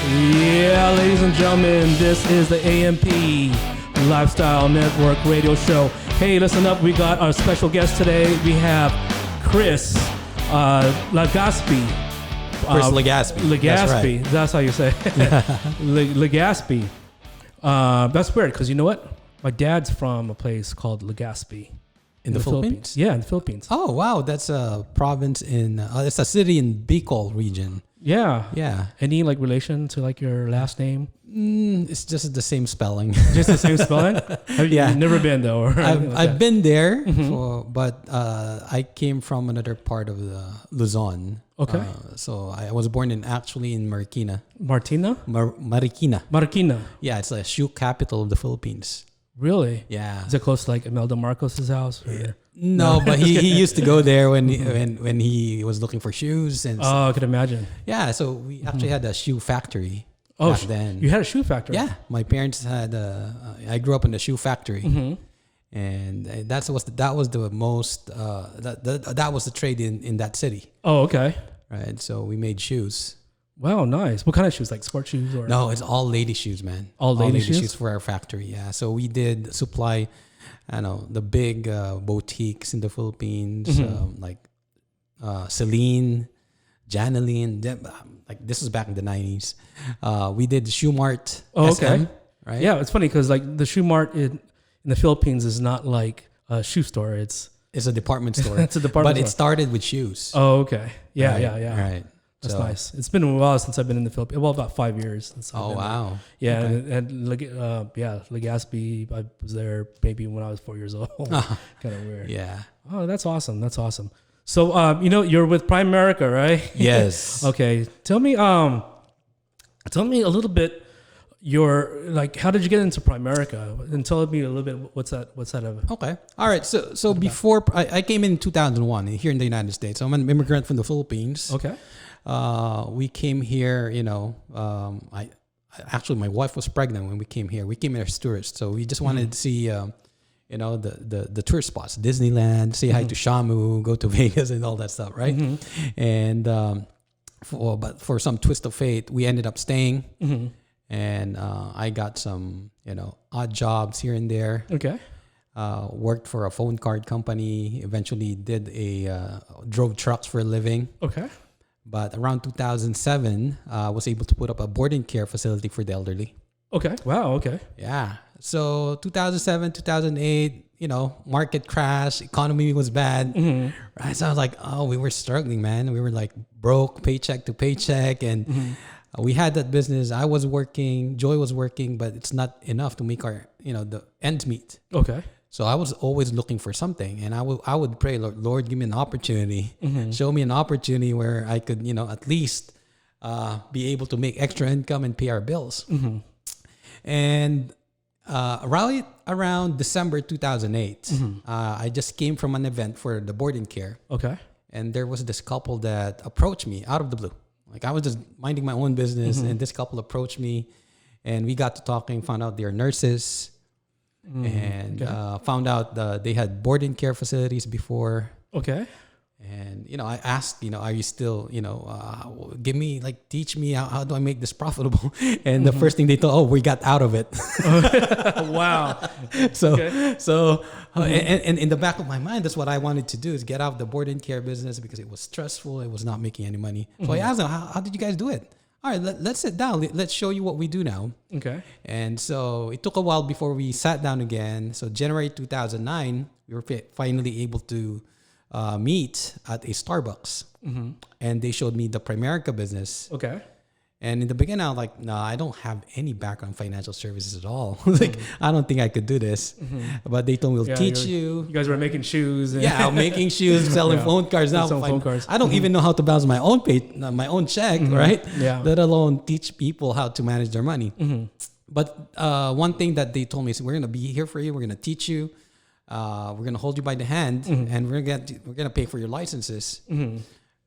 Yeah, ladies and gentlemen, this is the AMP Lifestyle Network radio show. Hey, listen up. We got our special guest today. We have Chris Legaspi. Chris Legaspi. Legaspi. That's how you say it. Legaspi. That's weird because you know what? My dad's from a place called Legaspi. In the Philippines? Yeah, in the Philippines. Oh, wow. That's a province in, it's a city in Bicol region. Yeah. Yeah. Any like relation to like your last name? It's just the same spelling. Just the same spelling? Yeah. You've never been though? Or I've been there, but I came from another part of the Luzon. Okay. So I was born in Marikina. Marikina? Marikina. Yeah, it's a shoe capital of the Philippines. Really? Yeah. Is it close to like Imelda Marcos's house? Or? No, but he used to go there when he was looking for shoes and stuff. Oh, I could imagine. Yeah, so we actually had a shoe factory back then. You had a shoe factory? Yeah, my parents had. I grew up in the shoe factory, and that was the most. That was the trade in that city. Oh, okay. Right, so we made shoes. Wow, nice. What kind of shoes? Like sports shoes or? No, it's all lady shoes, man. All lady shoes for our factory. Yeah, so we did supply. I know the big boutiques in the Philippines, like Celine, Janaline. Like this was back in the 90s. We did Shoe Mart. Oh, SM, okay. Right. Yeah, it's funny because like the Shoe Mart in the Philippines is not like a shoe store. It's a department store. It's a department store. But it started with shoes. Oh, okay. Yeah, right? yeah. Right. That's nice. It's been a while since I've been in the Philippines. Well, about 5 years since I've been wow. there. Yeah, okay. and Legaspi, I was there maybe when I was 4 years old. Kind of weird. Yeah. Oh, that's awesome. That's awesome. So, you're with Primerica, right? Yes. Okay. Tell me a little bit. How did you get into Primerica? And tell me a little bit what's that of? Okay. All right. So before I came in 2001 here in the United States. I'm an immigrant from the Philippines. Okay. We came here, my wife was pregnant when we came here. We came here as tourists. So we just wanted to see, the tourist spots, Disneyland, say hi to Shamu, go to Vegas and all that stuff. Right. And, for some twist of fate, we ended up staying and, I got some, odd jobs here and there. Okay. Worked for a phone card company, eventually drove trucks for a living. Okay. But around 2007, I was able to put up a boarding care facility for the elderly. Okay. Wow. Okay. Yeah. So 2007, 2008, market crash, economy was bad. Right. So I was like, we were struggling, man. We were like broke, paycheck to paycheck. And we had that business. I was working, Joy was working, but it's not enough to make our, the ends meet. Okay. So I was always looking for something, and I would pray, Lord, give me an opportunity, show me an opportunity where I could, at least be able to make extra income and pay our bills. And around December 2008, I just came from an event for the boarding care. Okay. And there was this couple that approached me out of the blue. Like I was just minding my own business, and this couple approached me, and we got to talking, found out they're nurses. And found out they had boarding care facilities before. Okay. And, I asked, are you still, give me, teach me how do I make this profitable? And the first thing they thought, we got out of it. Wow. And in the back of my mind, that's what I wanted to do is get out of the boarding care business because it was stressful. It was not making any money. So I asked them, how did you guys do it? All right, let's sit down. Let's show you what we do now. Okay. And so it took a while before we sat down again. So January 2009, we were finally able to meet at a Starbucks. And they showed me the Primerica business. Okay. And in the beginning, I was like, no, I don't have any background in financial services at all. I don't think I could do this. But they told me, we'll teach you. You guys were making shoes. I'm making shoes, selling phone cards. Now, phone cards. I don't even know how to balance my own my own check, right? Yeah. Let alone teach people how to manage their money. But one thing that they told me is, we're going to be here for you. We're going to teach you. We're going to hold you by the hand, and we're going to pay for your licenses.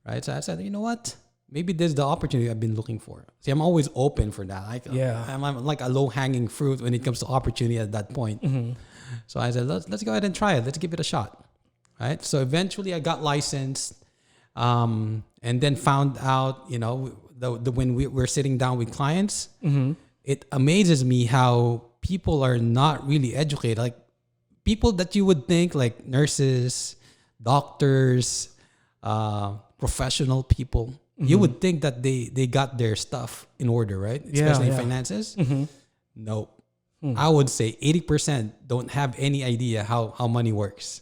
Right? So I said, you know what? Maybe this is the opportunity I've been looking for. See, I'm always open for that. I'm like a low-hanging fruit when it comes to opportunity at that point. So I said, let's go ahead and try it. Let's give it a shot. Right? So eventually I got licensed, and then found out, when we're sitting down with clients, it amazes me how people are not really educated. Like people that you would think like nurses, doctors, professional people, you would think that they got their stuff in order, right? Especially in finances. Nope. I would say 80% don't have any idea how money works.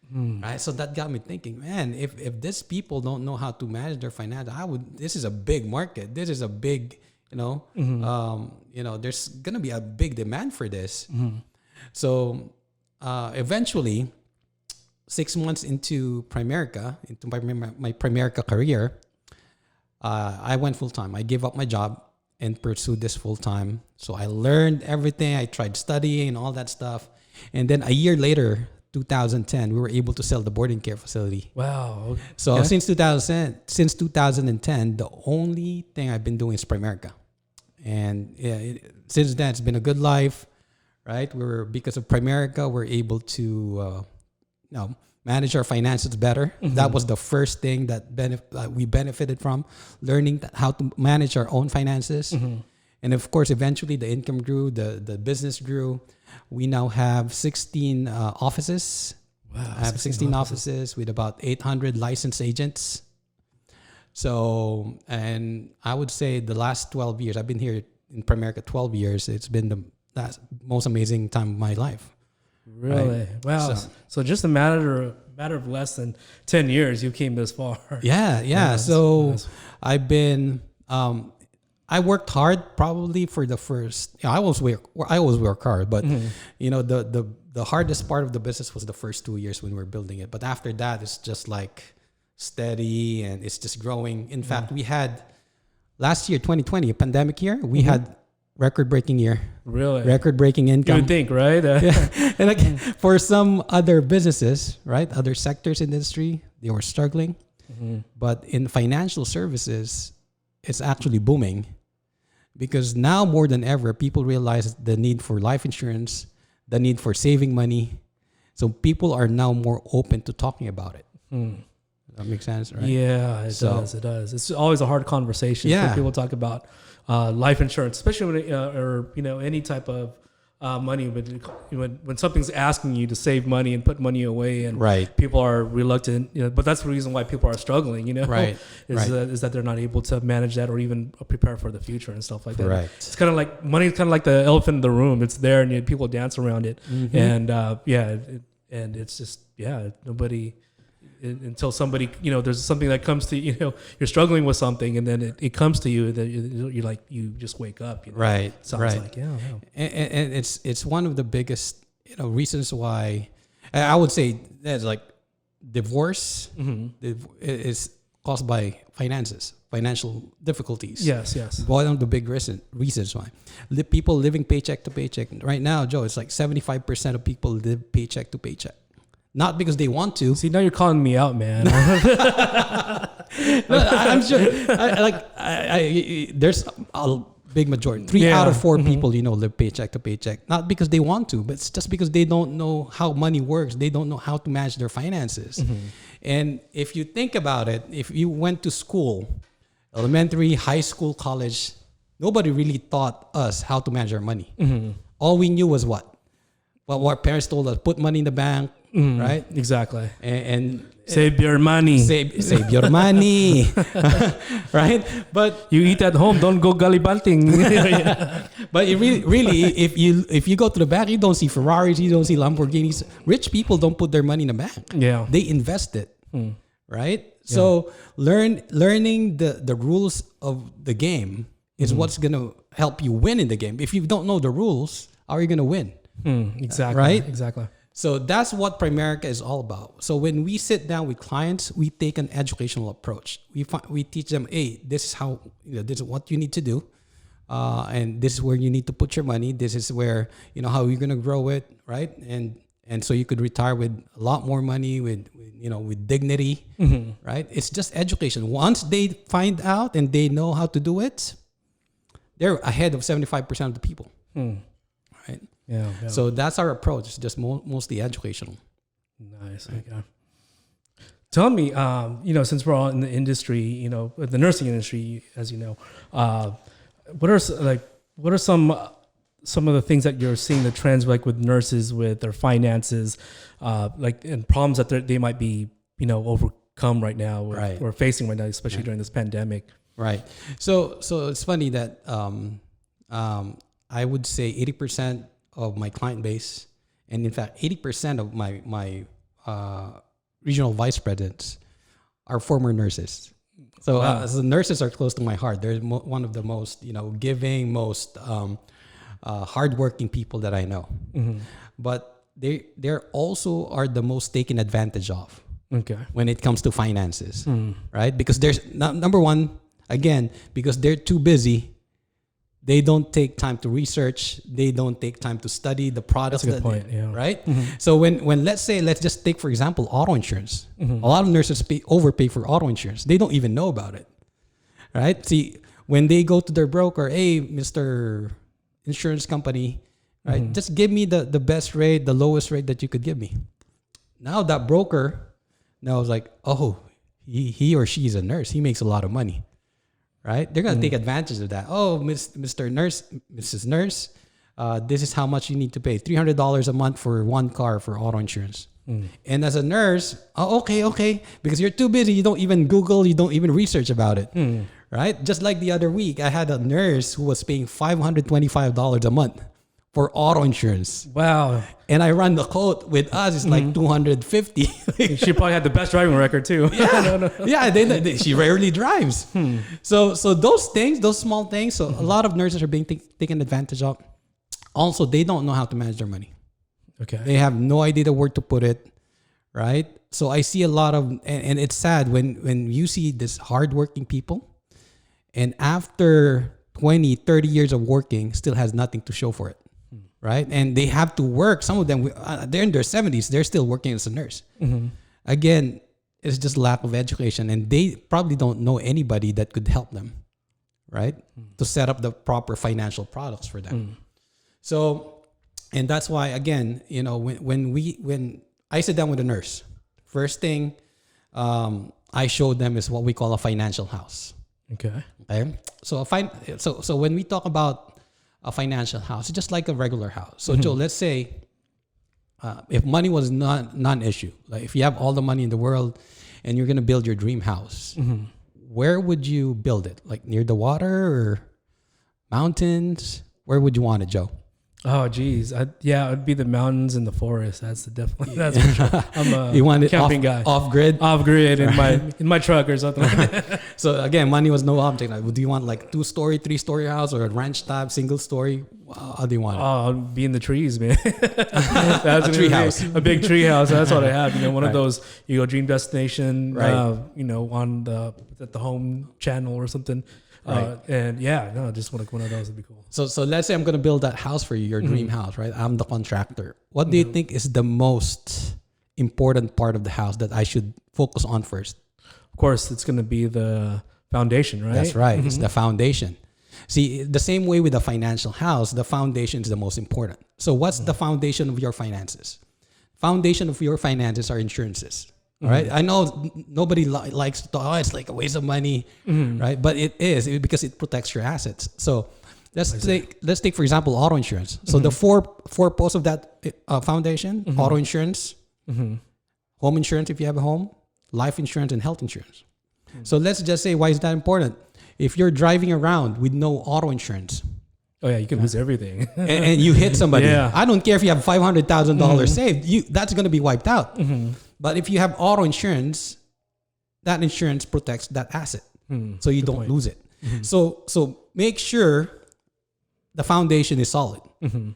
Right. So that got me thinking, man, if these people don't know how to manage their finances, this is a big market. This is a big, there's going to be a big demand for this. So eventually 6 months into Primerica, into my Primerica career, I went full time. I gave up my job and pursued this full time. So I learned everything. I tried studying and all that stuff. And then a year later, 2010, we were able to sell the boarding care facility. Wow. So since 2010, the only thing I've been doing is Primerica. And since then, it's been a good life, right? Because of Primerica, we're able to manage our finances better. That was the first thing that we benefited from, learning how to manage our own finances. And of course, eventually the income grew, the business grew. We now have 16 offices. Wow, I have 16 offices with about 800 licensed agents. So, and I would say the last 12 years, I've been here in Primerica 12 years. It's been the most amazing time of my life. Really? Right? Wow. So just a matter of less than 10 years, you came this far. Yeah. So I've been, I worked hard probably for the first, I always work hard, but the hardest part of the business was the first 2 years when we were building it. But after that, it's just like steady and it's just growing. In fact, we had last year, 2020, a pandemic year, we had record-breaking year. Really? Record-breaking income. You would think, right? And like for some other businesses, right? Other sectors in the industry, they were struggling. But in financial services, it's actually booming. Because now more than ever, people realize the need for life insurance, the need for saving money. So people are now more open to talking about it. That makes sense, right? Yeah, it does. It does. It's always a hard conversation when people talk about life insurance, especially when any type of money. But when something's asking you to save money and put money away, and people are reluctant. But that's the reason why people are struggling. Is that they're not able to manage that or even prepare for the future and stuff like that. Right. It's kind of like money is kind of like the elephant in the room. It's there, and people dance around it. And and it's just nobody. Until somebody, there's something that comes to you're struggling with something, and then it comes to you, that you're like, you just wake up. Right. Sounds like and it's one of the biggest reasons why I would say that's like divorce is caused by financial difficulties. Yes. One of the big reasons why people living paycheck to paycheck right now, Joe. It's like 75% of people live paycheck to paycheck. Not because they want to. See, now you're calling me out, man. I'm sure. There's a big majority. 3 out of 4 people, live paycheck to paycheck. Not because they want to, but it's just because they don't know how money works. They don't know how to manage their finances. And if you think about it, if you went to school, elementary, high school, college, nobody really taught us how to manage our money. All we knew was what? Well, what parents told us, put money in the bank, right? Exactly. And save your money. Save your money, right? But you eat at home, don't go gallivanting. But it really, if you go to the bank, you don't see Ferraris, you don't see Lamborghinis. Rich people don't put their money in the bank. Yeah, they invest it, right? So learning the rules of the game is what's gonna help you win in the game. If you don't know the rules, how are you gonna win? Exactly. Right? Exactly. So that's what Primerica is all about. So when we sit down with clients, we take an educational approach. We teach them, hey, this is how, this is what you need to do. And this is where you need to put your money. This is where, how you're going to grow it. Right. And so you could retire with a lot more money, with dignity. Right. It's just education. Once they find out and they know how to do it, they're ahead of 75% of the people. Right. Yeah. So that's our approach. It's just mostly educational. Nice. Okay. Tell me, since we're all in the industry, the nursing industry, as you know, what are some of the things that you're seeing, the trends like with nurses, with their finances, and problems that they might be, overcome right now, or facing right now, especially during this pandemic. Right. So it's funny that I would say 80% of my client base, and in fact 80% of my regional vice presidents are former nurses. So, wow. So nurses are close to my heart. They're one of the most giving, most hardworking people that I know. Mm-hmm. But they're also are the most taken advantage of. Okay. When it comes to finances, right? Because there's number one, again, because they're too busy. They don't take time to research. They don't take time to study the products. That's a good point. Yeah. Right? Mm-hmm. So when let's just take, for example, auto insurance. Mm-hmm. A lot of nurses overpay for auto insurance. They don't even know about it. Right? See, when they go to their broker, hey, Mr. Insurance Company, right? Just give me the best rate, the lowest rate that you could give me. Now that broker knows like, oh, he or she is a nurse. He makes a lot of money. Right? They're going to take advantage of that. Oh, Mr. Nurse, Mrs. Nurse, this is how much you need to pay. $300 a month for one car for auto insurance. And as a nurse, okay. Because you're too busy. You don't even Google. You don't even research about it. Right? Just like the other week, I had a nurse who was paying $525 a month for auto insurance. Wow. And I run the quote with us. It's like $250. She probably had the best driving record too. Yeah. Yeah. She rarely drives. So those things, those small things. So a lot of nurses are being taken advantage of. Also, they don't know how to manage their money. Okay. They have no idea where to put it. Right. So I see a lot of, and it's sad when you see this hardworking people, and after 20, 30 years of working, still has nothing to show for it. Right? And they have to work. Some of them, they're in their 70s. They're still working as a nurse. Again, it's just lack of education. And they probably don't know anybody that could help them, right? To set up the proper financial products for them. So, and that's why, again, when I sit down with a nurse, first thing I show them is what we call a financial house. Okay. So so when we talk about a financial house, it's just like a regular house. So Joe, let's say if money was non-issue, like if you have all the money in the world and you're going to build your dream house, where would you build it? Like near the water or mountains? Where would you want it, Joe? Oh, geez. It'd be the mountains and the forest. That's for sure. I'm a camping guy. Off grid in my truck or something like that. So again, money was no object. Like, do you want like 2-story, 3-story house or a ranch type, single story? How do you want it? Oh, I'll be in the trees, man. That's a tree house. A big tree house. That's what I have. One of those, you go Dream Destination, on at the home channel or something. Just one of those would be cool. So let's say I'm going to build that house for you, your dream house, right? I'm the contractor. What do you think is the most important part of the house that I should focus on first? Of course, it's going to be the foundation, right? That's right. It's the foundation. See, the same way with a financial house, the foundation is the most important. So what's the foundation of your finances? Foundation of your finances are insurances. All right. I know nobody likes to talk, it's like a waste of money, right? But it is because it protects your assets. So let's take for example, auto insurance. So the four posts of that foundation, auto insurance, home insurance if you have a home, life insurance, and health insurance. So let's just say, why is that important? If you're driving around with no auto insurance, oh yeah, you can lose everything, and you hit somebody. Yeah. I don't care if you have $500,000 saved, that's going to be wiped out. But if you have auto insurance, that insurance protects that asset, so you don't lose it. So make sure the foundation is solid.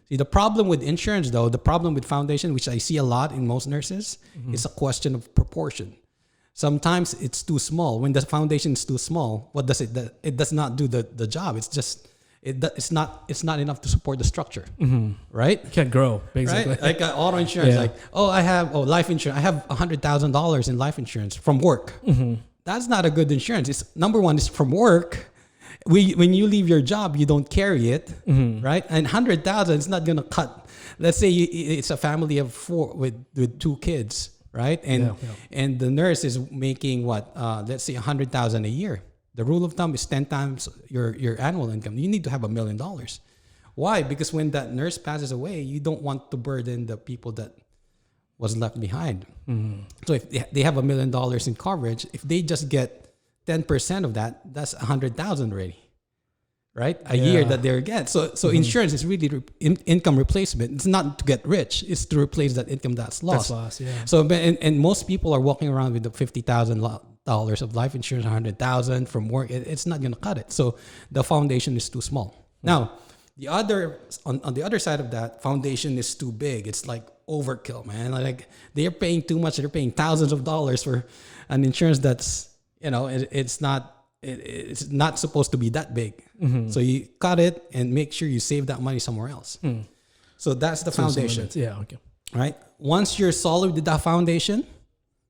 See, the problem with insurance, though, the problem with foundation, which I see a lot in most nurses, is a question of proportion. Sometimes it's too small. When the foundation is too small, what does it do? It does not do the job. It's just it's not enough to support the structure, right? You can't grow, basically. Right? Like auto insurance, I have life insurance. I have $100,000 in life insurance from work. That's not a good insurance. It's number one, it's from work. When you leave your job, you don't carry it, right? And 100,000 is not gonna cut. Let's say it's a family of 4 with 2 kids. right? And the nurse is making what? Let's say 100,000 a year. The rule of thumb is 10 times your annual income. You need to have $1 million. Why? Because when that nurse passes away, you don't want to burden the people that was left behind. So if they have $1 million in coverage, if they just get 10% of that, that's 100,000 already, right? A year that they're getting. So insurance is really income replacement. It's not to get rich; it's to replace that income that's lost. So and most people are walking around with the $50,000 of life insurance, 100,000 from work. It's not going to cut it. So the foundation is too small. Now, on the other side of that, foundation is too big. It's like overkill, man. Like they're paying too much. They're paying thousands of dollars for an insurance that's, it's not supposed to be that big. So you cut it and make sure you save that money somewhere else. So that's the foundation. Right. Once you're solid with that foundation,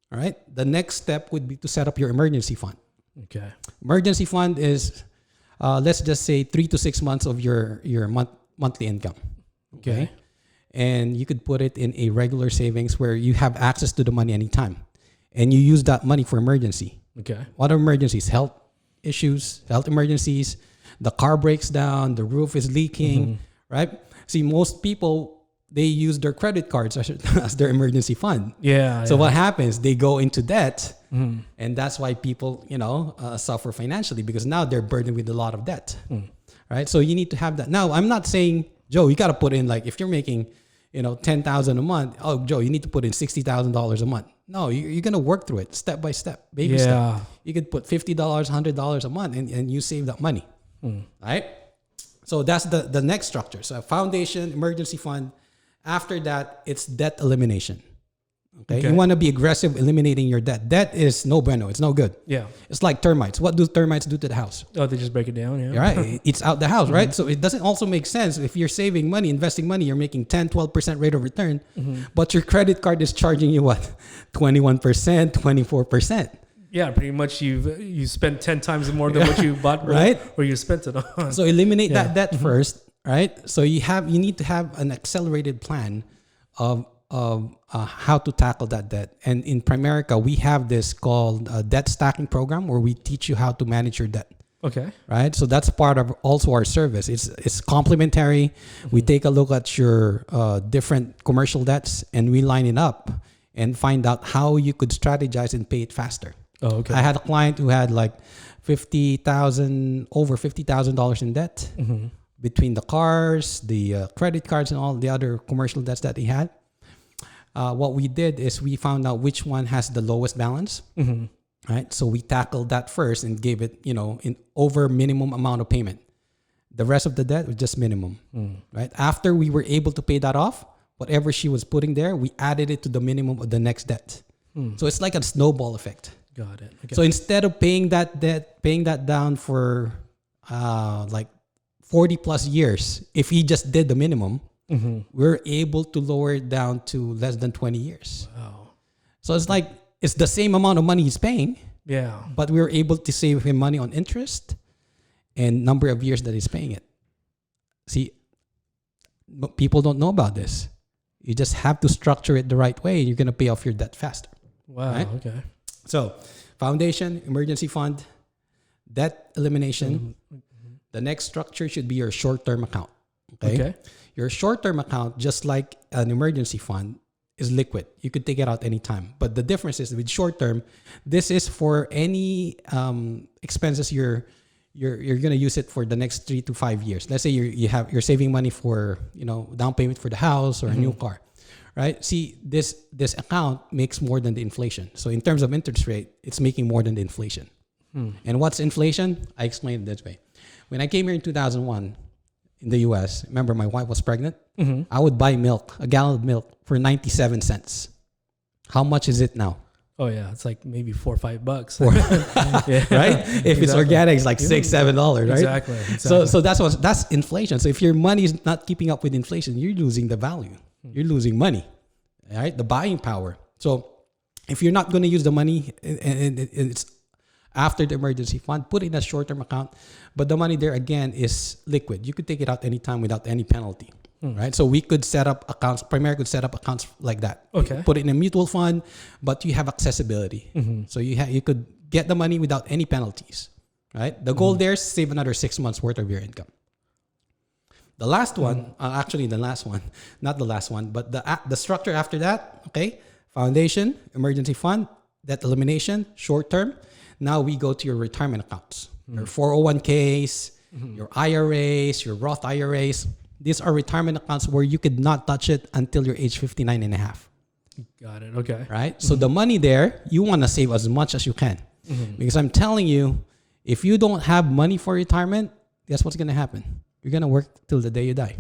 right, the next step would be to set up your emergency fund. Emergency fund is, let's just say 3 to 6 months of your monthly income. And you could put it in a regular savings where you have access to the money anytime, and you use that money for emergency. What are emergencies? Health issues, health emergencies. The car breaks down, the roof is leaking, right? See, most people, they use their credit cards as their emergency fund. So what happens? They go into debt, and that's why people, suffer financially, because now they're burdened with a lot of debt, right? So you need to have that. Now, I'm not saying, Joe, you got to put in, like, if you're making, $10,000 a month, oh, Joe, you need to put in $60,000 a month. No, you're going to work through it step by step, baby step. You could put $50, $100 a month, and you save that money, right? So that's the next structure. So foundation, emergency fund. After that, it's debt elimination. You want to be aggressive eliminating your debt. Debt is no bueno. It's no good. It's like termites. What do termites do to the house? Oh, they just break it down. Right. It's out the house, right? So it doesn't also make sense if you're saving money, investing money, you're making 10, 12% rate of return, but your credit card is charging you what? 21%, 24%. Yeah, pretty much you spent 10 times more than what you bought, right? Or you spent it on. So eliminate that debt first, right? So you need to have an accelerated plan of how to tackle that debt. And in Primerica, we have this called a debt stacking program where we teach you how to manage your debt. Right. So that's part of also our service. It's complementary. We take a look at your different commercial debts and we line it up and find out how you could strategize and pay it faster. I had a client who had like over $50,000 in debt between the cars, the credit cards, and all the other commercial debts that he had. What we did is we found out which one has the lowest balance, right? So we tackled that first and gave it, in over minimum amount of payment. The rest of the debt was just minimum, right? After we were able to pay that off, whatever she was putting there, we added it to the minimum of the next debt. So it's like a snowball effect. Got it. So instead of paying that debt, paying that down for like 40 plus years, if he just did the minimum, we're able to lower it down to less than 20 years. Wow. So it's like, it's the same amount of money he's paying. But we were able to save him money on interest and number of years that he's paying it. See, people don't know about this. You just have to structure it the right way. You're going to pay off your debt faster. Wow. Right? Okay. So foundation, emergency fund, debt elimination. The next structure should be your short-term account. Okay. Your short-term account, just like an emergency fund, is liquid. You could take it out anytime. But the difference is with short-term, this is for any expenses you're going to use it for the next 3 to 5 years. Let's say you're saving money for down payment for the house or a new car, right? See, this account makes more than the inflation. So in terms of interest rate, it's making more than the inflation. And what's inflation? I explained it this way. When I came here in 2001. In the US, remember my wife was pregnant? I would buy milk, a gallon of milk for 97 cents. How much is it now? Oh yeah, it's like maybe $4 or $5. Right? If it's organic, it's like $6, $7, right? Exactly. So that's inflation. So if your money is not keeping up with inflation, you're losing the value. You're losing money, right? The buying power. So if you're not going to use the money and it's after the emergency fund, put it in a short-term account. But the money there, again, is liquid. You could take it out anytime without any penalty. right? So we could set up accounts. Primerica could set up accounts like that. Okay. Put it in a mutual fund, but you have accessibility. So you could get the money without any penalties, right? The goal there is save another 6 months worth of your income. The last one, actually the last one, not the last one, but the structure after that, okay? Foundation, emergency fund, debt elimination, short term. Now we go to your retirement accounts, your 401ks, your IRAs, your Roth IRAs. These are retirement accounts where you could not touch it until you're age 59 and a half. Got it. Okay. Right? So the money there, you want to save as much as you can. Because I'm telling you, if you don't have money for retirement, guess what's going to happen? You're going to work till the day you die.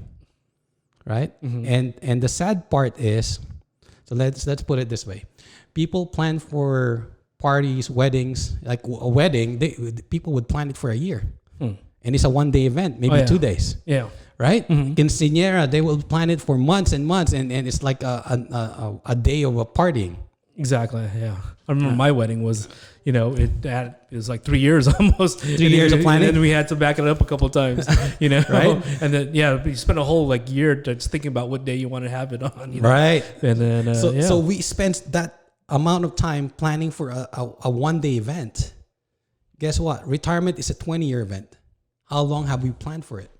Right? And the sad part is, so let's put it this way. People plan for parties, weddings, like a wedding, people would plan it for a year. And it's a one-day event, maybe 2 days. Yeah. Right? Quinceañera, they will plan it for months and months, and it's like a day of a partying. Exactly. Yeah. I remember my wedding was, it was like 3 years almost. 3 years of planning. And we had to back it up a couple of times, Right? And then, you spent a whole year just thinking about what day you want to have it on. Right. And then, so we spent that amount of time planning for a one-day event. Guess what? Retirement is a 20-year event. How long have we planned for it?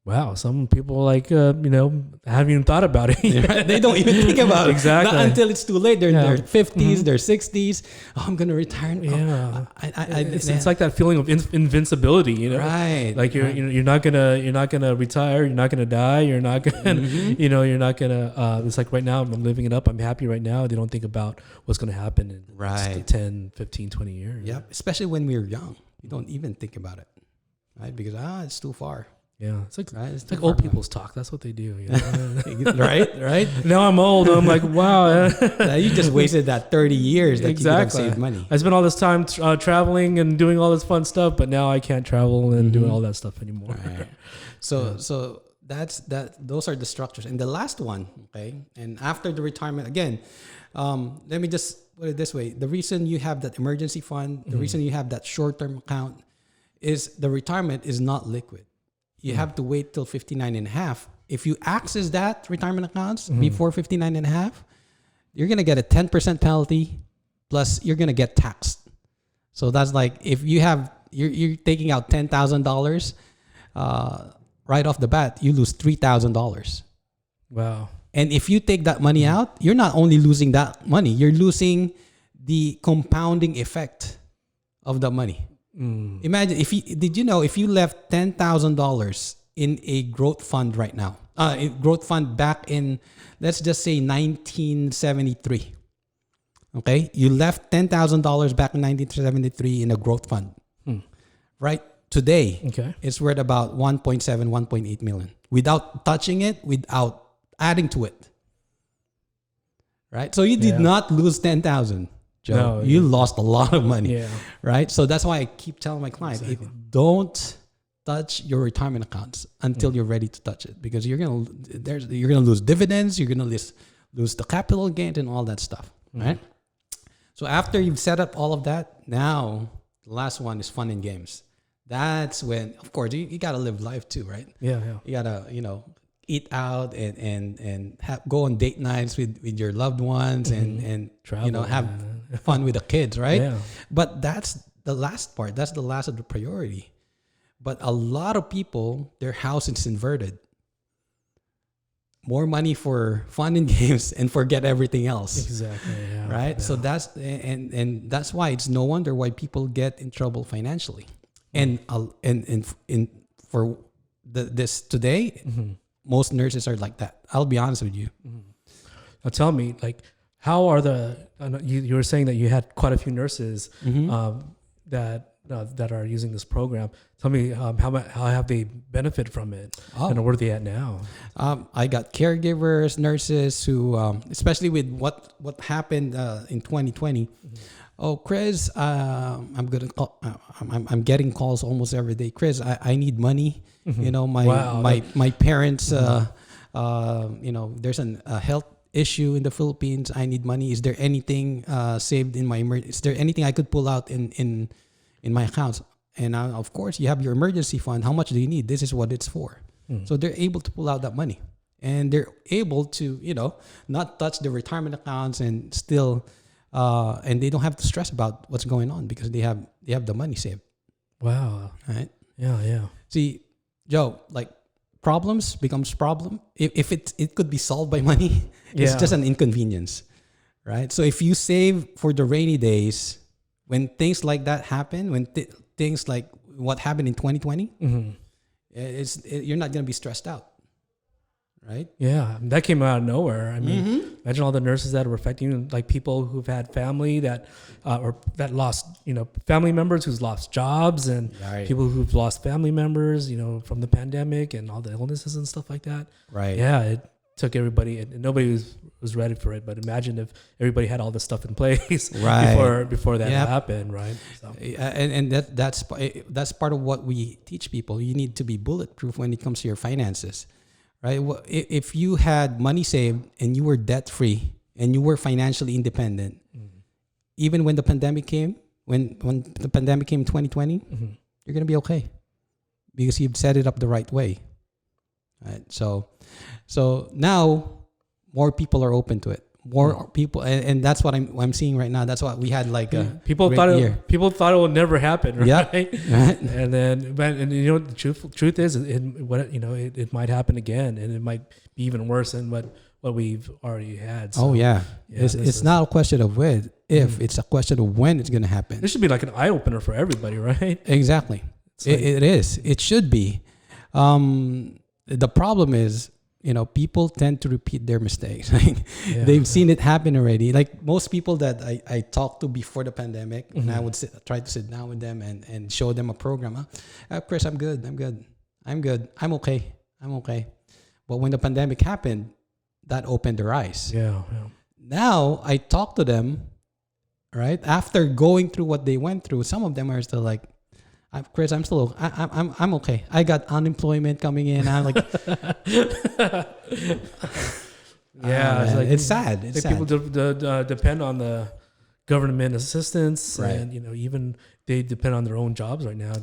Wow, some people haven't even thought about it. They don't even think about it. Exactly. Not until it's too late. They're in their 50s, their 60s. Oh, I'm going to retire. Yeah. It's like that feeling of invincibility, Right. Like you're not gonna retire. You're not gonna die. You're not gonna, you're not gonna. It's like right now I'm living it up. I'm happy right now. They don't think about what's gonna happen in 10, 15, 20 years. Yep. Especially when we're young, you don't even think about it, right? Because it's too far. Yeah, it's like old people's talk. That's what they do, right? Now I'm old. I'm like, wow. You just wasted that 30 years that you could have saved money. I spent all this time traveling and doing all this fun stuff, but now I can't travel and do all that stuff anymore. Right. So that's that. Those are the structures. And the last one, okay. And after the retirement, again, let me just put it this way: the reason you have that emergency fund, the reason you have that short-term account, is the retirement is not liquid. You have to wait till 59 and a half. If you access that retirement accounts before 59 and a half, you're going to get a 10% penalty plus you're going to get taxed. So that's like if you're taking out $10,000 right off the bat, you lose $3,000. Wow. And if you take that money out, you're not only losing that money, you're losing the compounding effect of the money. Imagine if you left $10,000 in a growth fund right now, a growth fund back in, let's just say 1973. Okay. You left $10,000 back in 1973 in a growth fund, right? Today, it's worth about 1.7, 1.8 million without touching it, without adding to it. Right. So you did not lose 10,000. Joe, no, you lost a lot of money, right? So that's why I keep telling my clients, don't touch your retirement accounts until you're ready to touch it, because you're gonna lose dividends, you're gonna lose the capital gain and all that stuff, right? So after you've set up all of that, now the last one is fun and games. That's when, of course, you gotta live life too, right? Yeah. You gotta, eat out and go on date nights with your loved ones and travel, have fun with the kids, right? Yeah. But that's the last part. That's the last of the priority. But a lot of people, their house is inverted. More money for fun and games and forget everything else. Exactly. Yeah. Right. Yeah. So that's and that's why it's no wonder why people get in trouble financially. And for this today. Most nurses are like that. I'll be honest with you. Now tell me, how are you were saying that you had quite a few nurses that are using this program. Tell me how have they benefit from it, and where are they at now? I got caregivers, nurses who, especially with what happened in 2020. Oh, Chris, I'm getting calls almost every day. Chris, I need money. You know, my parents, there's a health issue in the Philippines. I need money. Is there anything saved in my is there anything I could pull out in my accounts? And of course, you have your emergency fund. How much do you need? This is what it's for. So they're able to pull out that money. And they're able to, not touch the retirement accounts and still, and they don't have to stress about what's going on because they have the money saved. Wow. Right? Yeah. See, Joe, like problems becomes problem. If it could be solved by money, it's just an inconvenience, right? So if you save for the rainy days, when things like that happen, when things like what happened in 2020, you're not going to be stressed out. Right? Yeah, that came out of nowhere. I mean, imagine all the nurses that are affecting, like people who've had family that, or that lost, family members who's lost jobs, and people who've lost family members, from the pandemic and all the illnesses and stuff like that. Right. Yeah, it took everybody, and nobody was ready for it. But imagine if everybody had all this stuff in place before that happened, right? So. And that's part of what we teach people. You need to be bulletproof when it comes to your finances. Right. Well, if you had money saved and you were debt free and you were financially independent, even when the pandemic came, when the pandemic came in 2020, you're going to be okay because you've set it up the right way. Right. So now more people are open to it. More people, and that's what I'm seeing right now. That's what we had people thought it would never happen, right? Yeah, right. And then, the truth is, it might happen again, and it might be even worse than what we've already had. So, it's not a question of when, it's a question of when it's going to happen. This should be like an eye opener for everybody, right? Exactly, it is. It should be. The problem is, people tend to repeat their mistakes. They've seen it happen already. Like most people that I talked to before the pandemic, and I would try to sit down with them and show them a program. Chris, I'm good. I'm okay. But when the pandemic happened, that opened their eyes. Yeah. Now I talk to them, right? After going through what they went through, some of them are still like, Chris, I'm okay. I got unemployment coming in. I'm like, it's sad. It's sad. People depend on the government assistance, right. And even they depend on their own jobs right now.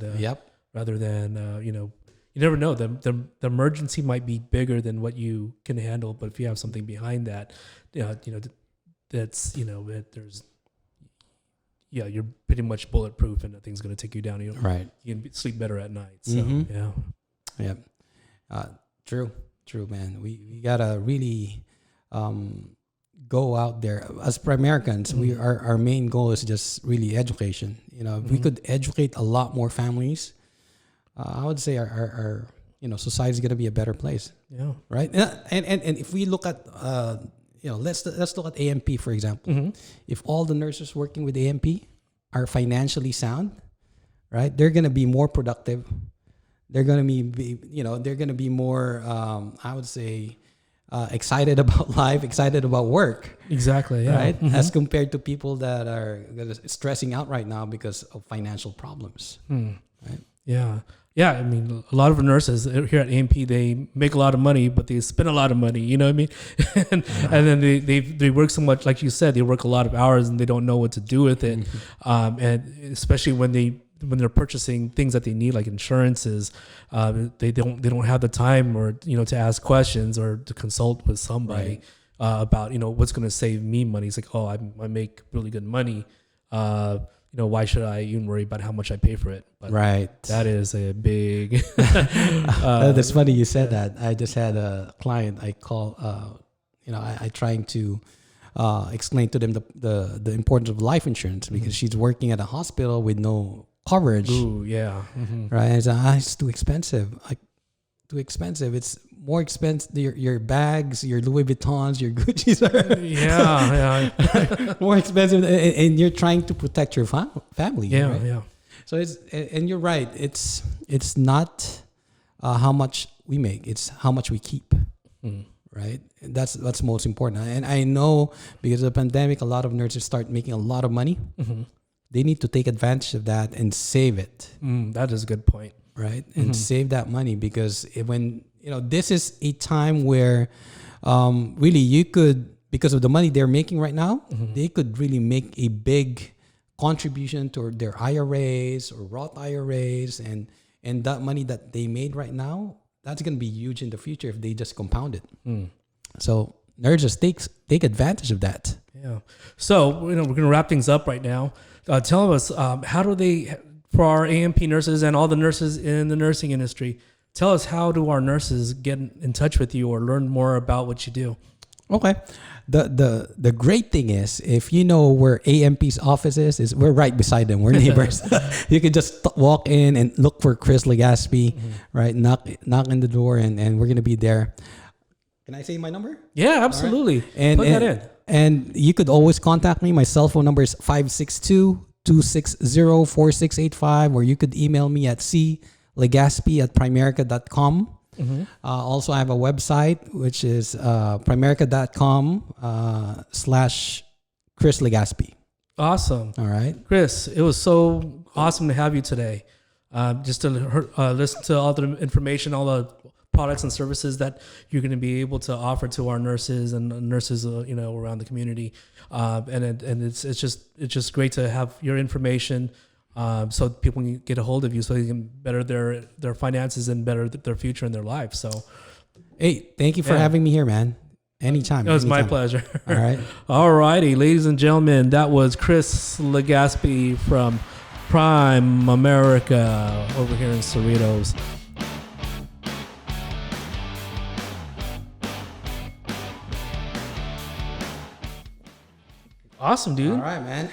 Rather than you never know. The emergency might be bigger than what you can handle, but if you have something behind that, that's there's. Yeah, you're pretty much bulletproof, and nothing's going to take you down. Right. You can sleep better at night. So, yeah. True, man. We gotta really go out there as Primericans. Our main goal is just really education. If we could educate a lot more families, I would say our society is going to be a better place. Yeah. Right. And if we look at let's look at AMP, for example. If all the nurses working with AMP are financially sound, right, they're going to be more productive. They're going to be more, I would say, excited about life, excited about work. Exactly. Yeah. Right. As compared to people that are stressing out right now because of financial problems. Right. Yeah. Yeah, I mean, a lot of nurses here at AMP, they make a lot of money, but they spend a lot of money. You know what I mean? and then they work so much, like you said, they work a lot of hours and they don't know what to do with it. And especially when they're purchasing things that they need, like insurances, they don't have the time or to ask questions or to consult with somebody about what's going to save me money. It's like, I make really good money. Why should I even worry about how much I pay for it? But that is a big. That's funny you said that. I just had a client I call. I trying to explain to them the importance of life insurance because she's working at a hospital with no coverage. Ooh, yeah. Right. And it's too expensive. Too expensive. It's more expensive. Your bags, your Louis Vuittons, your Gucci's are more expensive, and you're trying to protect your family. Yeah. So and you're right. It's not how much we make; it's how much we keep. Right. And that's what's most important. And I know because of the pandemic, a lot of nurses start making a lot of money. They need to take advantage of that and save it. That is a good point. Right. And save that money because when this is a time where really you could, because of the money they're making right now, they could really make a big contribution to their IRAs or Roth IRAs, and that money that they made right now, that's going to be huge in the future if they just compound it. So nurses, take advantage of that. Yeah. So we're going to wrap things up right now. Tell us, how do they, for our AMP nurses and all the nurses in the nursing industry, tell us, how do our nurses get in touch with you or learn more about what you do? Okay. The great thing is, if you know where AMP's office is we're right beside them. We're neighbors. You can just walk in and look for Chris Legaspi, right? Knock on the door, and we're going to be there. Can I say my number? Yeah, absolutely. Right. And put that in. And you could always contact me. My cell phone number is 562-260-4685, or you could email me at clegaspi@primerica.com. Also, I have a website, which is primerica.com/Chris Legaspi. Awesome. All right. Chris, it was so awesome to have you today. Just to listen to all the information, all the products and services that you're going to be able to offer to our nurses and nurses, around the community. And it's just great to have your information, so people can get a hold of you, so they can better their finances and better their future and their life. So, hey, thank you for having me here, man. Anytime. It was my pleasure. All right. All righty, ladies and gentlemen, that was Chris Legaspi from Primerica over here in Cerritos. Awesome, dude. All right, man.